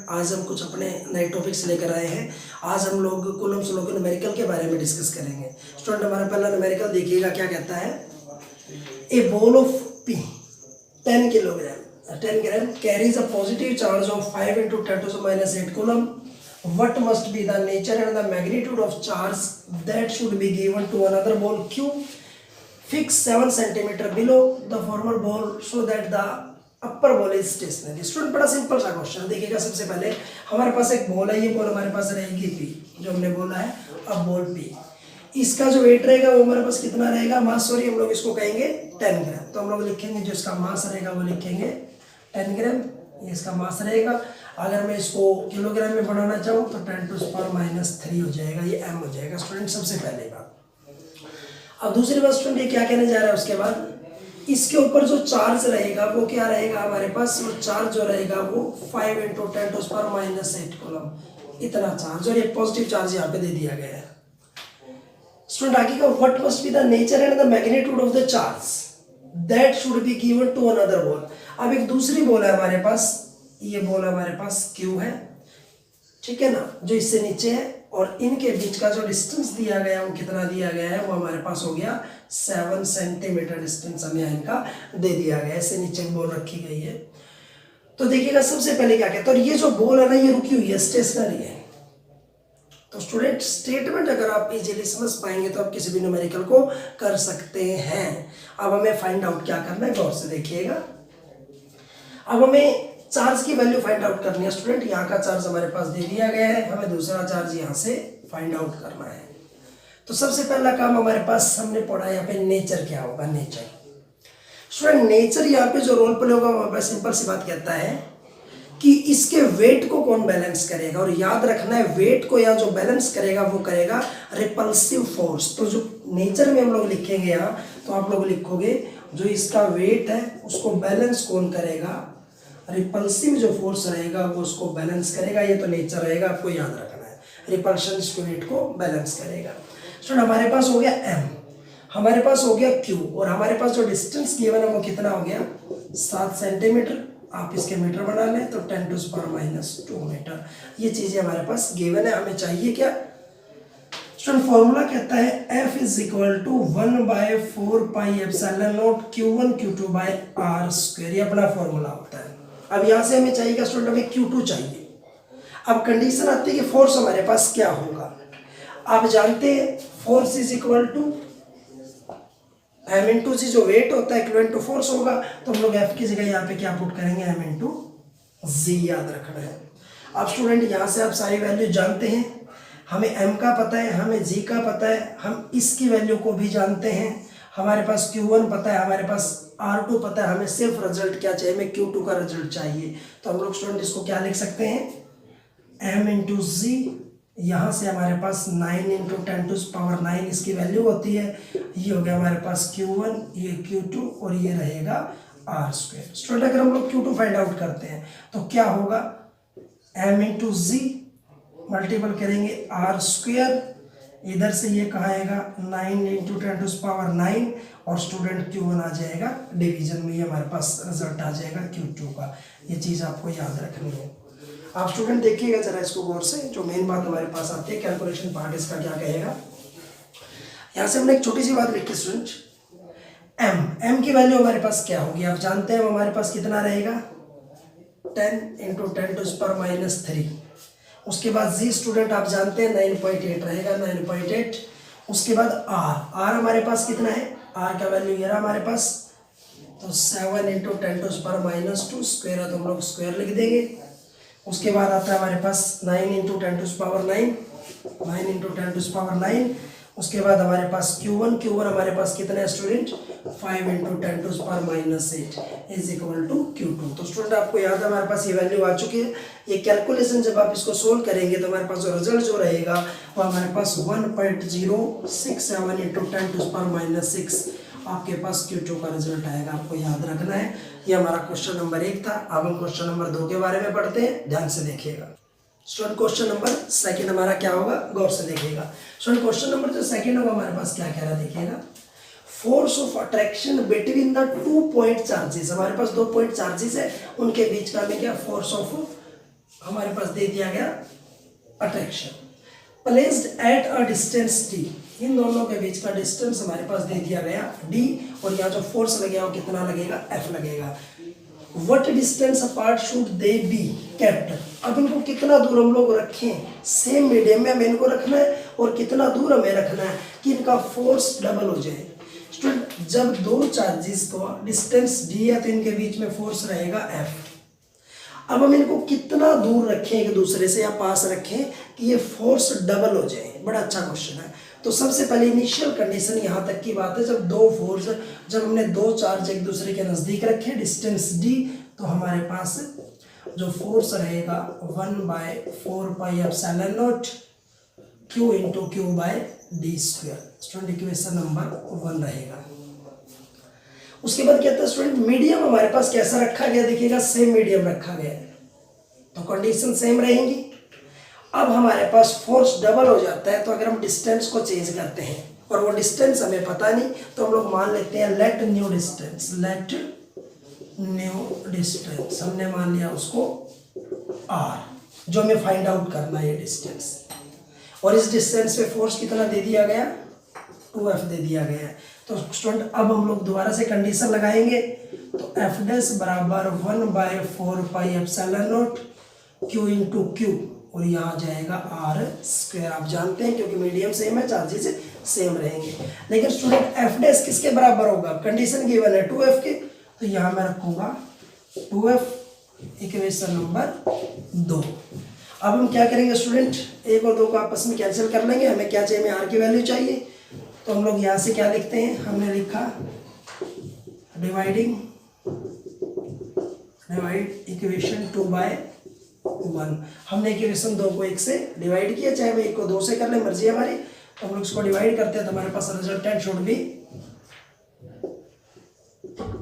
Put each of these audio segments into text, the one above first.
आज हम कुछ अपने नए टॉपिक्स लेकर आए हैं। आज हम लोग कूलम्ब्स लॉ के न्यूमेरिकल के बारे में डिस्कस करेंगे। स्टूडेंट हमारा पहला न्यूमेरिकल देखिएगा क्या कहता है। A ball of P 10 gram carries a positive charge of 5 × 10⁻⁸ coulomb. What must be the nature and the magnitude of charge that should be given to another ball Q? Fix 7 cm below the former ball so that the upper ball is stationary. Student बड़ा simple सा question देखिएगा। सबसे पहले हमारे पास एक ball है, ये ball हमारे पास रहेगी P, जो हमने बोला है। अब बॉल P, इसका जो वेट रहेगा वो हमारे पास कितना रहेगा, मास, सॉरी हम लोग इसको कहेंगे 10 ग्राम। तो हम लोग लिखेंगे जो इसका मास रहेगा वो लिखेंगे 10 ग्राम, ये इसका मास रहेगा। अगर मैं इसको किलोग्राम में बढ़ाना चाहूँ तो 10⁻³ हो जाएगा, ये m हो जाएगा। स्टूडेंट सबसे पहले बात। अब दूसरी बात स्टूडेंट ये क्या कहने जा रहा है, उसके बाद इसके ऊपर जो चार्ज रहेगा वो क्या रहेगा हमारे पास, वो चार्ज जो रहेगा वो 5 × 10⁻⁸ कूलम, इतना चार्ज, और ये पॉजिटिव चार्ज यहाँ पे दे दिया गया है। स्टूडेंट आगे का, what must be the nature and the magnitude of the charge that should be given to another ball. अब एक दूसरी बॉल है हमारे पास, ये बॉल हमारे पास Q है, ठीक है ना, जो इससे नीचे है, और इनके बीच का जो डिस्टेंस दिया गया वो कितना दिया गया है, वो हमारे पास हो गया 7 सेंटीमीटर डिस्टेंस हमें इनका दे दिया गया है। इससे नीचे बॉल रखी गई है। तो देखिएगा सबसे पहले क्या कहते हैं, और ये जो बॉल है ना ये रुकी हुई है, स्टेशनरी है। तो स्टूडेंट स्टेटमेंट अगर आप इजीली समझ पाएंगे तो आप किसी भी न्यूमेरिकल को कर सकते हैं। अब हमें फाइंड आउट क्या करना है, गौर से देखिएगा। अब हमें चार्ज की वैल्यू फाइंड आउट करनी है। स्टूडेंट यहाँ का चार्ज हमारे पास दे दिया गया है, हमें दूसरा चार्ज यहाँ से फाइंड आउट करना है। तो सबसे पहला काम हमारे पास हमने पढ़ा यहाँ पे नेचर क्या होगा, नेचर। स्टूडेंट नेचर यहाँ पे जो रोल प्ले होगा हमारे पास सिंपल सी बात कहता है कि इसके वेट को कौन बैलेंस करेगा, और याद रखना है वेट को या जो बैलेंस करेगा वो करेगा रिपल्सिव फोर्स। तो जो नेचर में हम लोग लिखेंगे यहाँ, तो आप लोग लिखोगे जो इसका वेट है उसको बैलेंस कौन करेगा, रिपल्सिव जो फोर्स रहेगा वो उसको बैलेंस करेगा। ये तो नेचर रहेगा, आपको याद रखना है। रिपल्शन इसको वेट को बैलेंस करेगा। स्टूडेंट हमारे पास हो गया m, हमारे पास हो गया Q, और हमारे पास जो डिस्टेंस गिवन है वो कितना हो गया 7 सेंटीमीटर। आप इसके मीटर बना लें तो 10⁻² मीटर। ये चीजें हमारे पास गिवन है। हमें चाहिए क्या, स्टूडेंट फॉर्मूला कहता है F = 1/4πε0 Q1 Q2/r²। ये अपना फॉर्मूला होता है। अब यहाँ से हमें चाहिए स्टूडेंट, हमें Q2 चाहिए। अब कंडीशन आती है कि फोर्स हमारे पास क्या होगा। आप जानते हैं फोर्स = m × g, जो वेट होता है इक्विवेलेंट टू फोर्स होगा। तो हम लोग F की जगह यहाँ पे क्या पुट करेंगे, m × g, याद रखना है। अब स्टूडेंट यहाँ से आप सारी वैल्यू जानते हैं, हमें m का पता है, हमें g का पता है, हम इसकी वैल्यू को भी जानते हैं। हमारे पास Q1 पता है, हमारे पास R2 पता है। हमें सिर्फ रिजल्ट क्या चाहिए, हमें Q2 का रिजल्ट चाहिए। तो हम लोग स्टूडेंट इसको क्या लिख सकते हैं, m × g, यहाँ से हमारे पास 9 × 10⁻⁹ इसकी वैल्यू होती है। ये हो गया हमारे पास Q1, ये Q2, और ये रहेगा R²। स्टूडेंट अगर हम लोग Q2 फाइंड आउट करते हैं तो क्या होगा, m × g मल्टीपल करेंगे R², इधर से ये कहाँ आएगा 9 × 10⁻⁹, और स्टूडेंट Q1 आ जाएगा डिवीजन में, ये हमारे पास रिजल्ट आ जाएगा Q2 का। ये चीज़ आपको याद रखनी है। आप स्टूडेंट देखिएगा जरा इसको गौर से, जो मेन बात हमारे पास आती है कैलकुलेशन पार्ट, इसका क्या कहेगा। यहाँ से हमने एक छोटी सी बात लिखी स्टूडेंट, m की वैल्यू हमारे पास क्या होगी, आप जानते हैं हमारे पास कितना रहेगा 10 × 10⁻⁻3। उसके बाद g स्टूडेंट आप जानते हैं 9.8 रहेगा, 9.8। उसके बाद r हमारे पास कितना है, r का वैल्यू ये रहा हमारे पास, तो 7 × 10⁻² स्क्वायर है, तो हम लोग स्क्वायर लिख देंगे। उसके बाद आता है हमारे पास 9 × 10⁻9। उसके बाद हमारे पास Q1 हमारे पास कितना है स्टूडेंट 5 × 10⁻⁸ = Q2। तो स्टूडेंट आपको याद है हमारे पास ये वैल्यू आ चुकी है। ये कैलकुलेशन जब आप इसको सोल्व करेंगे तो हमारे पास जो रिजल्ट जो रहेगा वो हमारे पास 1.067 × 10⁻6 आपके पास Q2 का रिजल्ट आएगा। आपको याद रखना है। ये हमारा क्वेश्चन नंबर 1 था। अब हम क्वेश्चन नंबर 2 के बारे में पढ़ते हैं, ध्यान से देखिएगा। स्टूडेंट क्वेश्चन नंबर 2 हमारा क्या होगा, गौर से देखिएगा। स्टूडेंट क्वेश्चन नंबर जो 2 होगा हमारे पास क्या कह रहा है देखिएगा, force of attraction between the 2 point charges. हमारे पास 2 पॉइंट चार्जेस है, उनके बीच का हमें क्या फोर्स ऑफ हमारे पास दे दिया गया attraction. Placed at a distance D, इन दोनों के बीच का डिस्टेंस हमारे पास दे दिया गया डी, और यहाँ जो फोर्स लगेगा वो कितना लगेगा, एफ लगेगा। What distance apart should they be kept, अब इनको कितना दूर हम लोग रखें, सेम मीडियम में हमें इनको रखना है, और कितना दूर हमें रखना है कि इनका फोर्स डबल हो जाए। स्टूडेंट जब दो चार्जेस को डिस्टेंस डी है तो इनके बीच में फोर्स रहेगा एफ। अब हम इनको कितना दूर रखें एक दूसरे से या पास रखें कि ये फोर्स डबल हो जाए, बड़ा अच्छा क्वेश्चन है। तो सबसे पहले इनिशियल कंडीशन यहाँ तक की बात है, जब दो फोर्स, जब हमने दो चार्ज एक दूसरे के नज़दीक रखे डिस्टेंस डी, तो हमारे पास जो फोर्स रहेगा 1/4πε0 Q into Q by D square. Student equation number 1 रहेगा। उसके बाद कहता है स्टूडेंट मीडियम हमारे पास कैसा रखा गया, देखिएगा सेम मीडियम रखा गया है, तो कंडीशन सेम रहेंगी। अब हमारे पास फोर्स डबल हो जाता है, तो अगर हम डिस्टेंस को चेंज करते हैं और वो डिस्टेंस हमें पता नहीं, तो हम लोग मान लेते हैं let new distance, let new distance हमने मान लिया उसको r, जो हमें फाइंड आउट करना है ये डिस्टेंस। और इस डिस्टेंस पे फोर्स कितना दे दिया गया, 2F दे दिया गया है। तो स्टूडेंट अब हम लोग दोबारा से कंडीशन लगाएंगे, तो F डैश बराबर 1/4πε0 Q इंटू क्यू, और यहाँ जाएगा आर स्क्वायर। आप जानते हैं क्योंकि मीडियम सेम है, चार्जेस सेम रहेंगे। लेकिन स्टूडेंट एफ डैश किसके बराबर होगा, कंडीशन गिवन है 2F के, तो यहाँ मैं रखूंगा 2F, इक्वेशन नंबर 2। अब हम क्या करेंगे स्टूडेंट, 1 और 2 को आपस में कैंसिल कर लेंगे। हमें क्या चाहिए, हमें आर की वैल्यू चाहिए, तो हम लोग यहाँ से क्या लिखते हैं, हमने लिखा डिवाइड इक्वेशन 2/1। हमने इक्वेशन 2 को 1 से डिवाइड किया, चाहे हम 1 को 2 से कर ले, मर्जी हमारी। तो हम लोग इसको डिवाइड करते हैं, तो हमारे पास resultant should be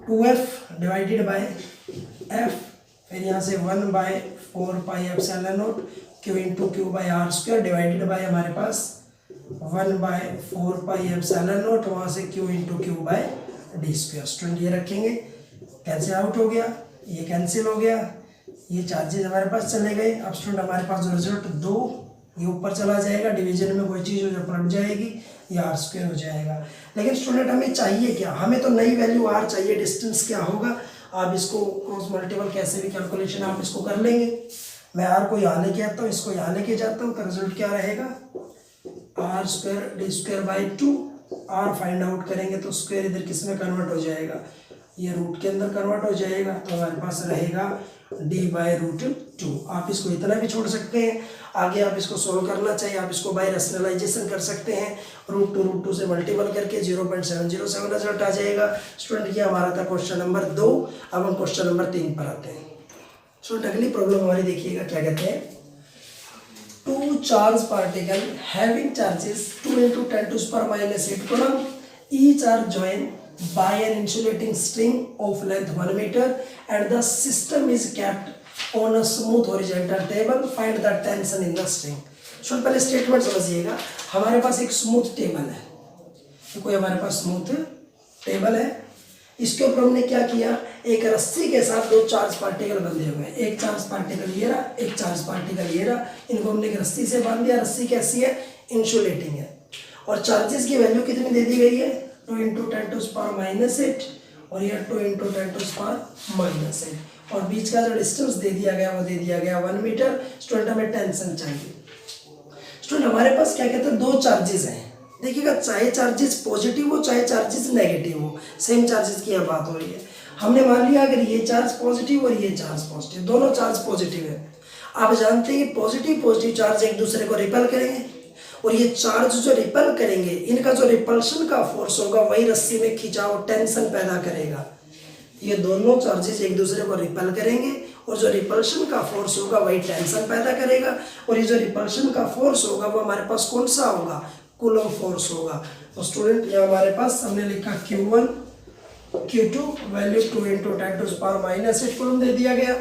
2F divided by F, फिर यहाँ से 1/4πε0 Q into Q by R square divided by हमारे पास 1/4πε0, वहाँ से Q into Q by D square. Student ये रखेंगे, कैंसिल आउट हो गया, ये कैंसिल हो गया, ये चार्जेस हमारे पास चले गए। अब स्टूडेंट हमारे पास जो रिजल्ट 2, ये ऊपर चला जाएगा, डिवीजन में कोई चीज़ हो जो पलट जाएगी, ये आर स्क्वायर हो जाएगा। लेकिन स्टूडेंट हमें चाहिए क्या, हमें तो नई वैल्यू आर चाहिए, डिस्टेंस क्या होगा। आप इसको क्रॉस मल्टीपल कैसे भी कैलकुलेशन आप इसको कर लेंगे। मैं आर को यहाँ लेके आता हूँ, इसको यहाँ लेके जाता हूँ, तो रिजल्ट क्या रहेगा, R square D square by 2। R find out करेंगे तो स्क्वायर इधर किस में कन्वर्ट हो जाएगा, ये रूट के अंदर कन्वर्ट हो जाएगा, तो हमारे पास रहेगा d/√2। आप इसको इतना भी छोड़ सकते हैं, आगे आप इसको सोल्व करना चाहिए, आप इसको बाय रैशनलाइजेशन कर सकते हैं, √2 से मल्टीपल करके 0.707 रिजल्ट आ जाएगा। स्टूडेंट ये हमारा था क्वेश्चन नंबर 2। अब हम क्वेश्चन नंबर 3 पर आते हैं। स्टूडेंट अगली प्रॉब्लम हमारी देखिएगा, क्या कहते हैं, 2 charge particle having charges 2 × 10⁻⁸ coulomb, each are joined by an insulating string of length 1 meter and the system is kept on a smooth horizontal table. Find the tension in the string. सुन पहले statement समझिएगा। हमारे पास एक smooth table है, कोई हमारे पास smooth table है, इसके ऊपर हमने क्या किया, एक रस्सी के साथ 2 चार्ज पार्टिकल बंधे हुए हैं, एक चार्ज पार्टिकल ये रहा, एक चार्ज पार्टिकल ये रहा, इनको हमने एक रस्सी से बांध दिया। रस्सी कैसी है, इंसुलेटिंग है, और चार्जेस की वैल्यू कितनी दे दी गई है, 2 × 10⁻⁸ और ये 2 × 10⁻⁸, और बीच का जो डिस्टेंस दे दिया गया वो दे दिया गया 1 मीटर। स्टूडेंट हमें टेंशन चाहिए। स्टूडेंट हमारे पास क्या कहते हैं, 2 चार्जेस हैं, देखिएगा, चाहे चार्जेस पॉजिटिव हो चाहे चार्जेस नेगेटिव हो, सेम चार्जेस की यहाँ बात हो रही है। हमने मान लिया अगर ये चार्ज पॉजिटिव और ये चार्ज पॉजिटिव, दोनों चार्ज पॉजिटिव है। आप जानते हैं कि पॉजिटिव चार्ज एक दूसरे को रिपेल करेंगे, और ये चार्ज जो रिपेल करेंगे, इनका जो रिपल्शन का फोर्स होगा वही रस्सी में खिंचाव टेंशन पैदा करेगा। ये दोनों चार्जेस एक दूसरे को रिपेल करेंगे, और जो रिपल्शन का फोर्स होगा वही टेंशन पैदा करेगा, और ये जो रिपल्शन का फोर्स होगा वो हमारे पास कौन सा होगा, कूलम फोर्स होगा। तो स्टूडेंट ये हमारे पास हमने लिखा Q1 Q2 वैल्यू 2 × 10⁻⁸ कूलम दे दिया गया,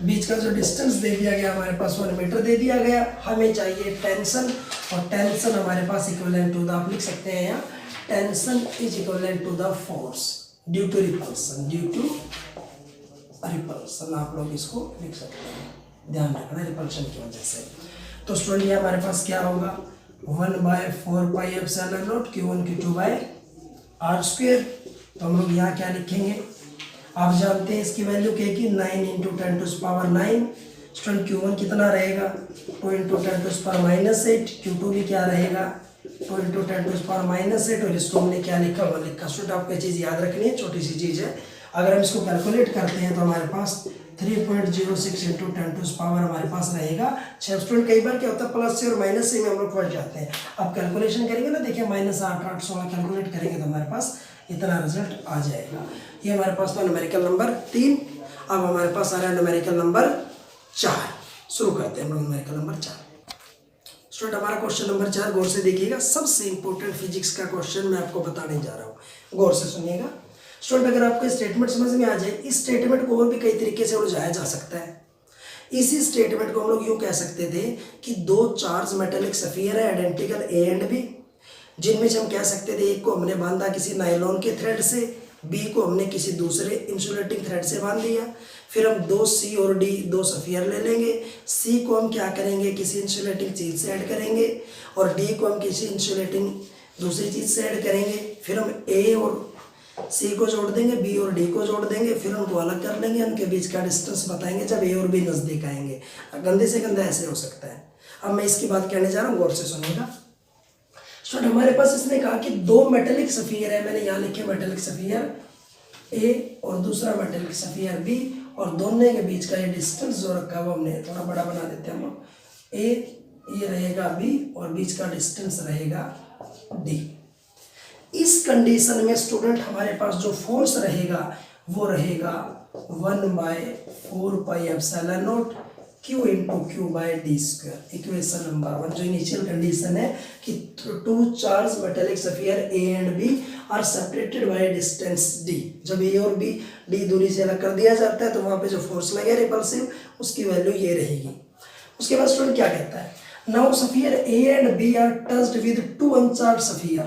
बीच का जो डिस्टेंस दे दिया गया हमारे पास 1 मीटर दे दिया गया। हमें चाहिए टेंशन, और टेंशन हमारे पास इक्विवेलेंट टू द, आप लिख सकते हैं यहाँ, tension is equivalent to the force due to repulsion, due to repulsion आप लोग इसको लिख सकते हैं। ध्यान रखना रिपल्शन की वजह से। तो स्टूडेंट ये हमारे पास क्या होगा 1/4πε0 Q1 Q2 bye are square. तो हम लोग यहाँ क्या लिखेंगे, आप जानते हैं इसकी वैल्यू क्या है कि 9 × 10⁻⁹। स्टूडेंट Q1 कितना रहेगा 2 × 10⁻⁸। Q2 भी क्या रहेगा 2 × 10⁻⁸। और इसको हमने क्या लिखा 1 लिखा। स्टूडेंट आपको ये चीज़ याद रखनी है, छोटी सी चीज़ है। अगर हम इसको कैलकुलेट करते हैं तो हमारे पास 3.06 × 10⁻⁴ हमारे पास रहेगा 6। स्टूडेंट कई बार क्या होता है प्लस से और माइनस से में हम लोग फंस जाते हैं। अब कैलकुलेशन करेंगे ना, देखिए -8 8 16 कैलकुलेट करेंगे तो हमारे पास इतना रिजल्ट आ जाएगा। ये हमारे पास था न्यूमेरिकल नंबर 3। अब हमारे पास आ रहा है न्यूमेरिकल नंबर 4। शुरू करते हैं हम लोग न्यूमेरिकल नंबर 4। स्टूडेंट हमारा क्वेश्चन नंबर 4 गौर से देखिएगा, सबसे इंपॉर्टेंट फिजिक्स का क्वेश्चन मैं आपको बताने जा रहा हूँ, गौर से सुनिएगा। स्टूडेंट अगर आपको स्टेटमेंट समझ में आ जाए, इस स्टेटमेंट को और भी कई तरीके से उलझाया जा सकता है। इसी स्टेटमेंट को हम लोग यूँ कह सकते थे कि 2 चार्ज मेटेलिक सफियर है आइडेंटिकल ए एंड बी, जिनमें से हम कह सकते थे एक को हमने बांधा किसी नायलॉन के थ्रेड से, बी को हमने किसी दूसरे इंसुलेटिंग थ्रेड से बांध दिया। फिर हम 2 सी और डी 2 सफियर ले लेंगे। सी को हम क्या करेंगे किसी इंसुलेटिंग चीज़ से ऐड करेंगे और डी को हम किसी इंसुलेटिंग दूसरी चीज़ से ऐड करेंगे। फिर हम ए और सी को जोड़ देंगे, बी और डी को जोड़ देंगे, फिर उनको अलग कर लेंगे, उनके बीच का डिस्टेंस बताएंगे जब ए और बी नज़दीक आएंगे। गंदे से गंदा ऐसे हो सकता है। अब मैं इसकी बात कहने जा रहा हूँ, गौर से सुनिएगा। स्टूडेंट हमारे पास इसने कहा कि 2 मेटेलिक सफियर है, मैंने यहाँ लिखे मेटेलिक सफियर ए और दूसरा मेटेलिक सफियर बी, और दोनों के बीच का ये डिस्टेंस जो रखा है वो हमने थोड़ा बड़ा बना देते हैं हम। ए ये रहेगा बी और बीच का डिस्टेंस रहेगा डी। इस कंडीशन में स्टूडेंट हमारे पास जो फोर्स रहेगा वो रहेगा 1/4πε0 Q × Q/d²। इक्वेशन नंबर 1 जो इनिशियल कंडीशन है कि 2 charge metallic sphere A and B are separated by distance d। जब ए और बी डी दूरी से अलग कर दिया जाता है तो वहाँ पे जो फोर्स लगे रिपल्सिव उसकी वैल्यू ये रहेगी। उसके बाद स्टूडेंट क्या कहता है, now sphere A and B are touched with 2 uncharged sphere.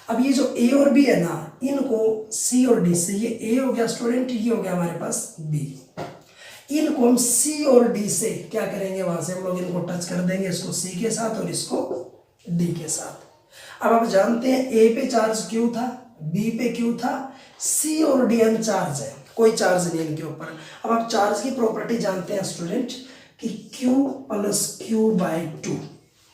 अब ये जो ए और बी है ना, इनको सी और डी से, ये ए हो गया स्टूडेंट, ये हो गया हमारे पास बी, इनको हम सी और डी से क्या करेंगे, वहां से हम लोग इनको टच कर देंगे, इसको सी के साथ और इसको डी के साथ। अब आप जानते हैं ए पे चार्ज क्यू था, बी पे क्यू था, सी और डी अनचार्ज है, कोई चार्ज नहीं इनके ऊपर। अब आप चार्ज की प्रॉपर्टी जानते हैं स्टूडेंट कि Q + Q/2,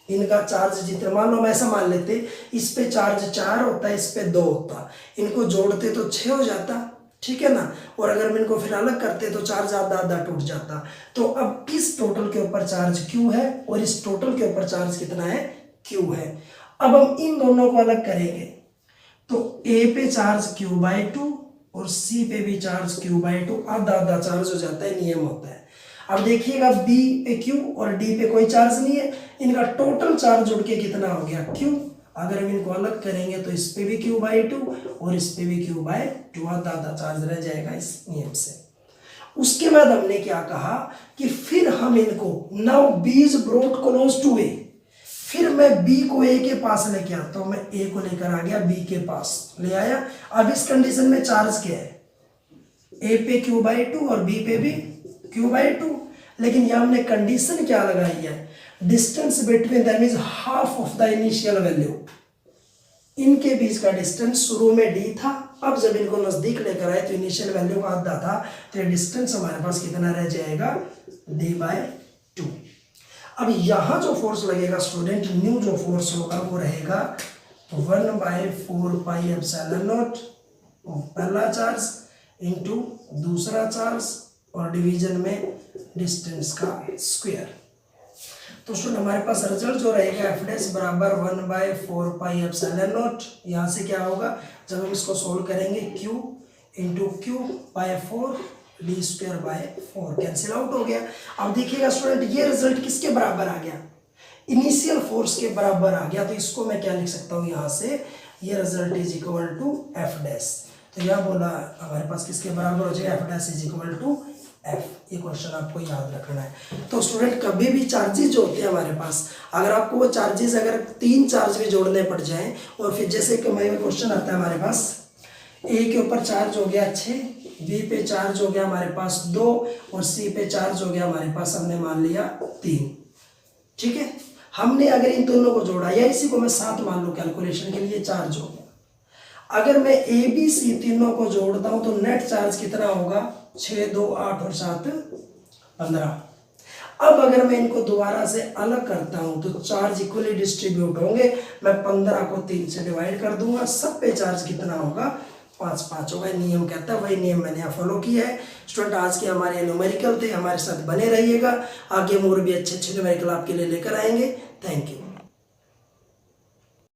इनका चार्ज जितना, मान लो हम ऐसा मान लेते इस पे चार्ज 4 होता है, इस पे 2 होता, इनको जोड़ते तो 6 हो जाता, ठीक है ना। और अगर हम इनको फिर अलग करते तो चार्ज आधा आधा टूट जाता। तो अब इस टोटल के ऊपर चार्ज Q है और इस टोटल के ऊपर चार्ज कितना है Q है। अब हम इन दोनों को अलग करेंगे तो A पे चार्ज Q/2 और C पे भी चार्ज Q/2, आधा आधा चार्ज हो जाता है, नियम होता है। अब देखिएगा B पे Q और D पे कोई चार्ज नहीं है, इनका टोटल चार्ज जुड़ के कितना हो गया Q। अगर हम इनको अलग करेंगे तो इस पे भी Q/2 और इस पे भी Q/2, आधा आधा चार्ज रह जाएगा इस नियम से। उसके बाद हमने क्या कहा कि फिर हम इनको, now B is brought close to A, फिर मैं B को A के पास लेके आता हूं, मैं A को लेकर आ गया B के पास ले आया। अब इस कंडीशन में चार्ज क्या है, A पे Q/2 और B पे भी Q/2, लेकिन यहां हमने कंडीशन क्या लगाई है, distance between them is half of the initial value. इनके बीच का डिस्टेंस शुरू में d था, अब जब इनको नजदीक लेकर आए तो इनिशियल वैल्यू का आधा था, तो डिस्टेंस हमारे पास कितना रह जाएगा d/2। अब यहां जो फोर्स लगेगा स्टूडेंट, न्यू जो फोर्स होगा वो रहेगा 1/4πε0 पहला चार्ज इंटू दूसरा चार्ज और डिवीजन में डिस्टेंस का स्क्वायर। तो स्टूडेंट हमारे पास रिजल्ट जो रहेगा F' बराबर 1/4πε0। यहाँ से क्या होगा, जब हम इसको सोल्व करेंगे Q × Q/4 d²/4 cancel out हो गया। अब देखिएगा स्टूडेंट ये रिजल्ट किसके बराबर आ गया, इनिशियल फोर्स के बराबर आ गया। तो इसको मैं क्या लिख सकता हूँ यहाँ से, ये result is equal to F'। तो यहाँ बोला हमारे पास किसके बराबर हो जाएगा, F' is equal to F। ये क्वेश्चन आपको याद रखना है। तो स्टूडेंट कभी भी चार्जेस जो होते हैं हमारे पास, अगर आपको वो चार्जेस, अगर 3 चार्ज भी जोड़ने पड़ जाएं, और फिर जैसे कि क्वेश्चन आता है हमारे पास, A के ऊपर चार्ज हो गया 6, बी पे चार्ज हो गया हमारे पास 2 और सी पे चार्ज हो गया हमारे पास, हमने मान लिया 3। ठीक है, हमने अगर इन दोनों को जोड़ा या इसी को मैं 7 मान लूँ कैलकुलेशन के लिए, चार्ज हो गया। अगर मैं ए बी सी तीनों को जोड़ता हूं तो नेट चार्ज कितना होगा, 6, 2, 8 और 7 15। अब अगर मैं इनको दोबारा से अलग करता हूं तो चार्ज इक्वली डिस्ट्रीब्यूट होंगे। मैं 15 को 3 से डिवाइड कर दूंगा, सब पे चार्ज कितना होगा, 5 5 होगा। नियम कहता है, वही नियम मैंने यहाँ फॉलो किया है। स्टूडेंट आज के हमारे न्यूमेरिकल थे, हमारे साथ बने रहिएगा, आगे और भी अच्छे अच्छे न्यूमेरिकल आपके लिए लेकर आएंगे। Thank you.